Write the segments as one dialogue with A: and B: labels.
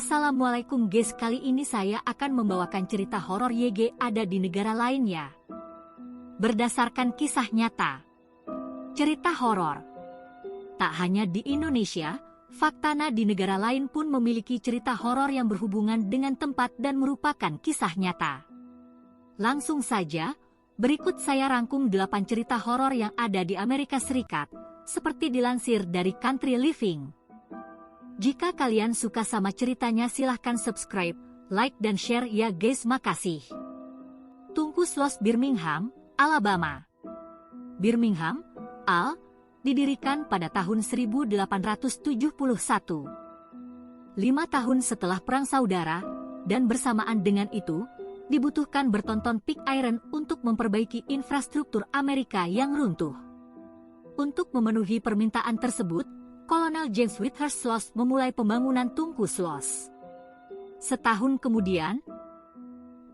A: Assalamualaikum guys, kali ini saya akan membawakan cerita horor YG ada di negara lain ya. Berdasarkan kisah nyata. Cerita horor. Tak hanya di Indonesia, faktana di negara lain pun memiliki cerita horor yang berhubungan dengan tempat dan merupakan kisah nyata. Langsung saja, berikut saya rangkum 8 cerita horor yang ada di Amerika Serikat, seperti dilansir dari Country Living. Jika kalian suka sama ceritanya silahkan subscribe, like dan share ya guys, makasih. Tungku Sloss Birmingham, Alabama. Birmingham, Al, didirikan pada tahun 1871. 5 tahun setelah Perang Saudara, dan bersamaan dengan itu, dibutuhkan bertonton pig iron untuk memperbaiki infrastruktur Amerika yang runtuh. Untuk memenuhi permintaan tersebut, Kolonel James Whitehurst Sloss memulai pembangunan Tungku Sloss. Setahun kemudian,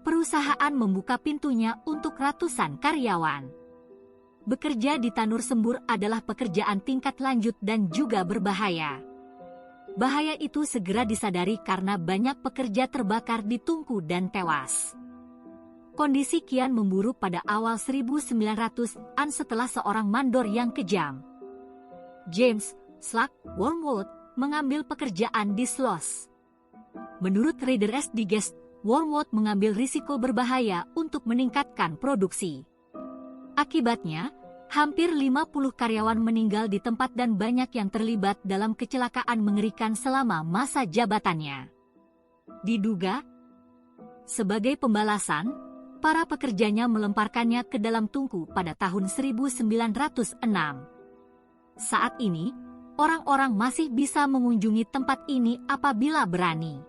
A: perusahaan membuka pintunya untuk ratusan karyawan. Bekerja di tanur sembur adalah pekerjaan tingkat lanjut dan juga berbahaya. Bahaya itu segera disadari karena banyak pekerja terbakar di tungku dan tewas. Kondisi kian memburuk pada awal 1900-an setelah seorang mandor yang kejam, James Slug Wormwood, mengambil pekerjaan di Sloss. Menurut Reader S. Digest, Wormwood mengambil risiko berbahaya untuk meningkatkan produksi. Akibatnya, hampir 50 karyawan meninggal di tempat dan banyak yang terlibat dalam kecelakaan mengerikan selama masa jabatannya. Diduga, sebagai pembalasan, para pekerjanya melemparkannya ke dalam tungku pada tahun 1906. Saat ini, orang-orang masih bisa mengunjungi tempat ini apabila berani.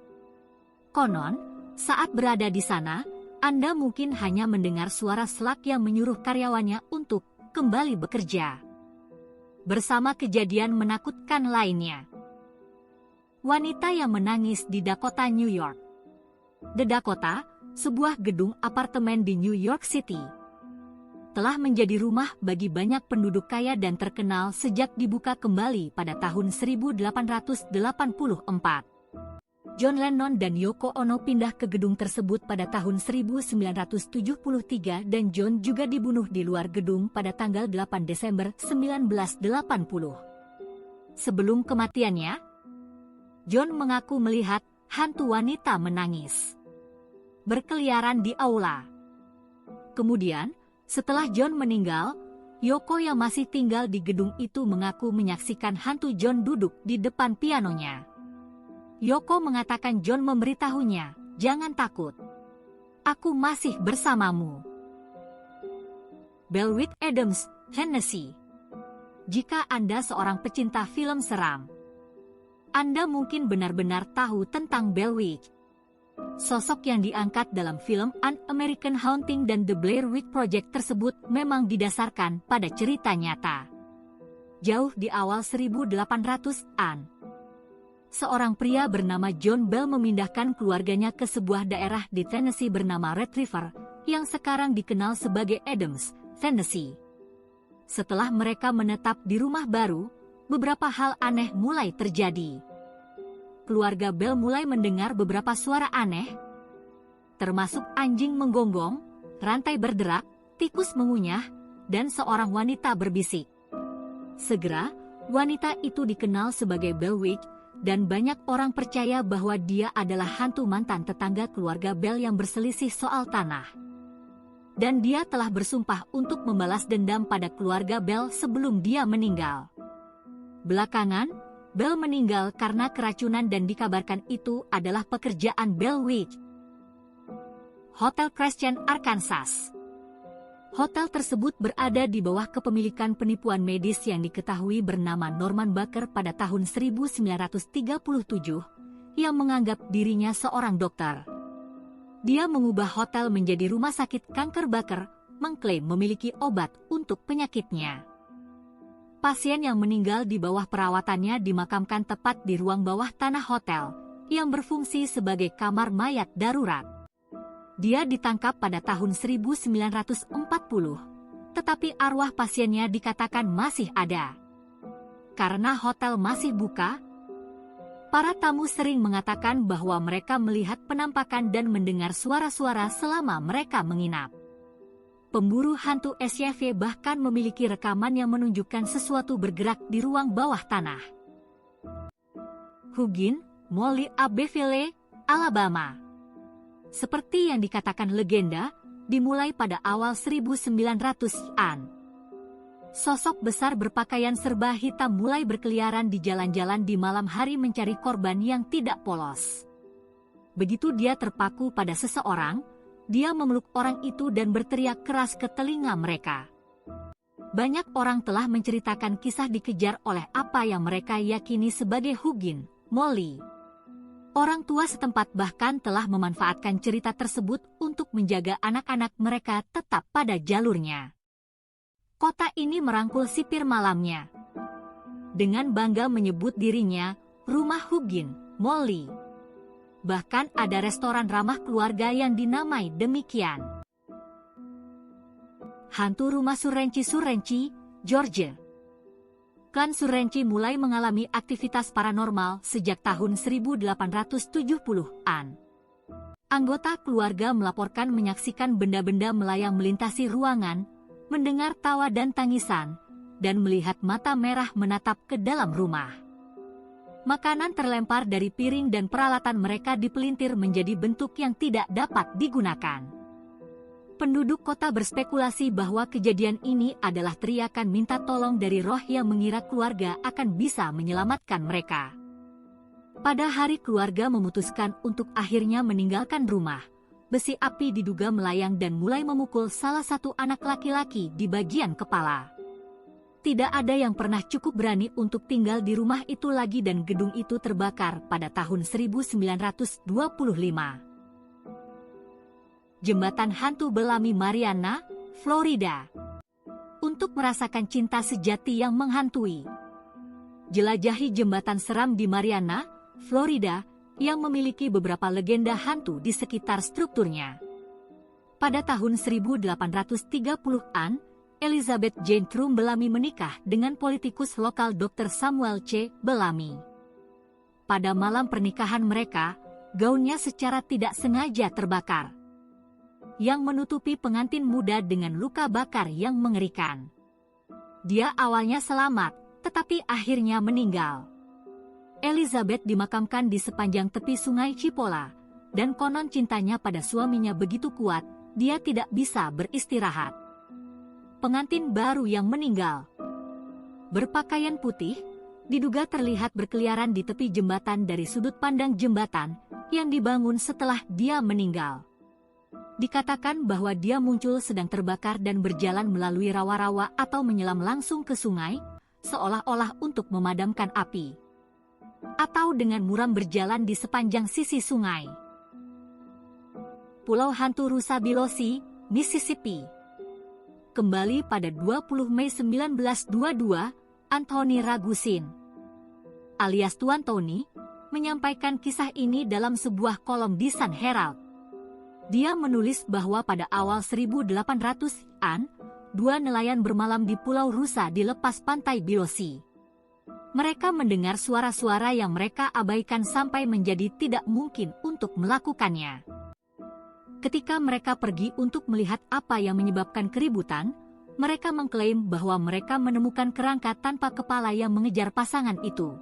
A: Konon, saat berada di sana, Anda mungkin hanya mendengar suara Slug yang menyuruh karyawannya untuk kembali bekerja. Bersama kejadian menakutkan lainnya. Wanita yang menangis di Dakota, New York. The Dakota, sebuah gedung apartemen di New York City, telah menjadi rumah bagi banyak penduduk kaya dan terkenal sejak dibuka kembali pada tahun 1884. John Lennon dan Yoko Ono pindah ke gedung tersebut pada tahun 1973 dan John juga dibunuh di luar gedung pada tanggal 8 Desember 1980. Sebelum kematiannya, John mengaku melihat hantu wanita menangis berkeliaran di aula. Kemudian, setelah John meninggal, Yoko yang masih tinggal di gedung itu mengaku menyaksikan hantu John duduk di depan pianonya. Yoko mengatakan John memberitahunya, "Jangan takut. Aku masih bersamamu." Bellwitch Adams, Tennessee. Jika Anda seorang pecinta film seram, Anda mungkin benar-benar tahu tentang Bellwitch. Sosok yang diangkat dalam film An American Haunting dan The Blair Witch Project tersebut memang didasarkan pada cerita nyata. Jauh di awal 1800-an, seorang pria bernama John Bell memindahkan keluarganya ke sebuah daerah di Tennessee bernama Red River, yang sekarang dikenal sebagai Adams, Tennessee. Setelah mereka menetap di rumah baru, beberapa hal aneh mulai terjadi. Keluarga Bell mulai mendengar beberapa suara aneh, termasuk anjing menggonggong, rantai berderak, tikus mengunyah, dan seorang wanita berbisik. Segera, wanita itu dikenal sebagai Bellwitch, dan banyak orang percaya bahwa dia adalah hantu mantan tetangga keluarga Bell yang berselisih soal tanah. Dan dia telah bersumpah untuk membalas dendam pada keluarga Bell sebelum dia meninggal. Belakangan, Bell meninggal karena keracunan dan dikabarkan itu adalah pekerjaan Bellwitch. Hotel Christian, Arkansas. Hotel tersebut berada di bawah kepemilikan penipuan medis yang diketahui bernama Norman Baker pada tahun 1937, yang menganggap dirinya seorang dokter. Dia mengubah hotel menjadi rumah sakit kanker Baker, mengklaim memiliki obat untuk penyakitnya. Pasien yang meninggal di bawah perawatannya dimakamkan tepat di ruang bawah tanah hotel, yang berfungsi sebagai kamar mayat darurat. Dia ditangkap pada tahun 1940, tetapi arwah pasiennya dikatakan masih ada. Karena hotel masih buka, Para tamu sering mengatakan bahwa mereka melihat penampakan dan mendengar suara-suara selama mereka menginap. Pemburu hantu SYF bahkan memiliki rekaman yang menunjukkan sesuatu bergerak di ruang bawah tanah. Huggin, Molly Abbeville, Alabama. Seperti yang dikatakan legenda, dimulai pada awal 1900-an. Sosok besar berpakaian serba hitam mulai berkeliaran di jalan-jalan di malam hari mencari korban yang tidak polos. Begitu dia terpaku pada seseorang, dia memeluk orang itu dan berteriak keras ke telinga mereka. Banyak orang telah menceritakan kisah dikejar oleh apa yang mereka yakini sebagai Huggin, Molly. Orang tua setempat bahkan telah memanfaatkan cerita tersebut untuk menjaga anak-anak mereka tetap pada jalurnya. Kota ini merangkul sipir malamnya. Dengan bangga menyebut dirinya Rumah Huggin, Molly. Bahkan ada restoran ramah keluarga yang dinamai demikian. Hantu Rumah Surenci, Georgia. Klan Surenci mulai mengalami aktivitas paranormal sejak tahun 1870-an. Anggota keluarga melaporkan menyaksikan benda-benda melayang melintasi ruangan, mendengar tawa dan tangisan, dan melihat mata merah menatap ke dalam rumah. Makanan terlempar dari piring dan peralatan mereka dipelintir menjadi bentuk yang tidak dapat digunakan. Penduduk kota berspekulasi bahwa kejadian ini adalah teriakan minta tolong dari roh yang mengira keluarga akan bisa menyelamatkan mereka. Pada hari keluarga memutuskan untuk akhirnya meninggalkan rumah, besi api diduga melayang dan mulai memukul salah satu anak laki-laki di bagian kepala. Tidak ada yang pernah cukup berani untuk tinggal di rumah itu lagi dan gedung itu terbakar pada tahun 1925. Jembatan Hantu Bellamy Mariana, Florida. Untuk merasakan cinta sejati yang menghantui. Jelajahi jembatan seram di Mariana, Florida, yang memiliki beberapa legenda hantu di sekitar strukturnya. Pada tahun 1830-an, Elizabeth Jane Trump Bellamy menikah dengan politikus lokal Dr. Samuel C. Bellamy. Pada malam pernikahan mereka, gaunnya secara tidak sengaja terbakar, yang menutupi pengantin muda dengan luka bakar yang mengerikan. Dia awalnya selamat, tetapi akhirnya meninggal. Elizabeth dimakamkan di sepanjang tepi sungai Cipolla, dan konon cintanya pada suaminya begitu kuat, dia tidak bisa beristirahat. Pengantin baru yang meninggal, berpakaian putih, diduga terlihat berkeliaran di tepi jembatan dari sudut pandang jembatan yang dibangun setelah dia meninggal. Dikatakan bahwa dia muncul sedang terbakar dan berjalan melalui rawa-rawa atau menyelam langsung ke sungai, seolah-olah untuk memadamkan api. Atau dengan muram berjalan di sepanjang sisi sungai. Pulau Hantu Rusa Biloxi, Mississippi. Kembali pada 20 Mei 1922, Anthony Ragusin, alias Tuan Tony, menyampaikan kisah ini dalam sebuah kolom di Sun Herald. Dia menulis bahwa pada awal 1800-an, 2 nelayan bermalam di Pulau Rusa di lepas pantai Biloxi. Mereka mendengar suara-suara yang mereka abaikan sampai menjadi tidak mungkin untuk melakukannya. Ketika mereka pergi untuk melihat apa yang menyebabkan keributan, mereka mengklaim bahwa mereka menemukan kerangka tanpa kepala yang mengejar pasangan itu.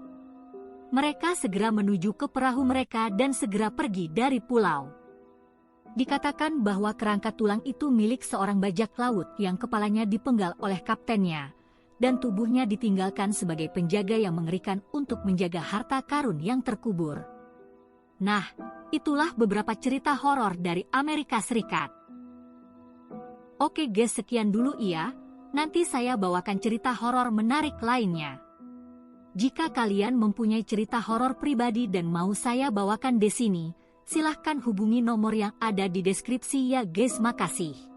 A: Mereka segera menuju ke perahu mereka dan segera pergi dari pulau. Dikatakan bahwa kerangka tulang itu milik seorang bajak laut yang kepalanya dipenggal oleh kaptennya, dan tubuhnya ditinggalkan sebagai penjaga yang mengerikan untuk menjaga harta karun yang terkubur. Nah, itulah beberapa cerita horor dari Amerika Serikat. Oke guys, sekian dulu ya. Nanti saya bawakan cerita horor menarik lainnya. Jika kalian mempunyai cerita horor pribadi dan mau saya bawakan di sini, silahkan hubungi nomor yang ada di deskripsi ya guys. Makasih.